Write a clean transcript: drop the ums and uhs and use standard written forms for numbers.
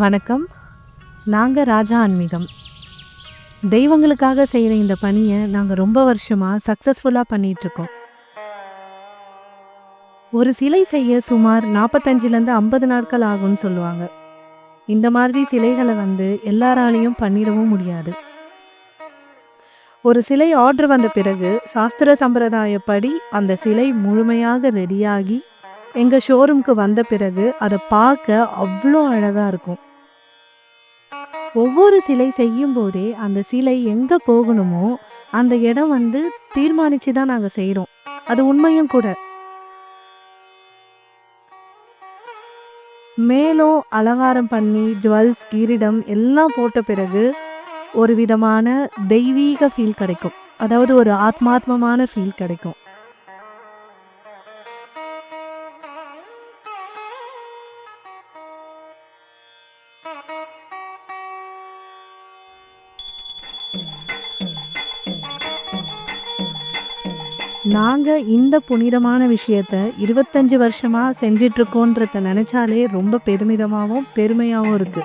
வணக்கம். நாங்க ராஜா ஆன்மீகம். தெய்வங்களுக்காக செய்ற இந்த பணிய நாங்க ரொம்ப வருஷமா சக்சஸ்ஃபுல்லா பண்ணிட்டுருக்கோம். ஒரு சிலை செய்ய சுமார் 45லேருந்து 50 நாட்கள் ஆகும்னு சொல்லுவாங்க. இந்த மாதிரி சிலைகள எல்லாராலயும் பண்ணிடவும் முடியாது. ஒரு சிலை ஆர்டர் வந்த பிறகு சாஸ்திர சம்பிரதாயப்படி அந்த சிலை முழுமையாக ரெடியாகி எங்க ஷோரூம்க்கு வந்த பிறகு அத பார்க்க அவ்ளோ அழகா இருக்கும். ஒவ்வொரு சிலை செய்யும்போதே அந்த சிலை எங்க போகணுமோ அந்த இடம் தீர்மானிச்சு தான் நாங்க செய்றோம். அது உண்மையும் கூட. மேலும் அலங்காரம் பண்ணி ஜுவல்ஸ், கிரீடம் எல்லாம் போட்ட பிறகு ஒரு விதமான தெய்வீக ஃபீல் கிடைக்கும். அதாவது ஒரு ஆத்மாத்மமான ஃபீல் கிடைக்கும். நாங்க இந்த புனிதமான விஷயத்த 25 வருஷமா செஞ்சிட்டு இருக்கோன்றத நினைச்சாலே ரொம்ப பெருமிதமாவும், பெருமையாவும் இருக்கு.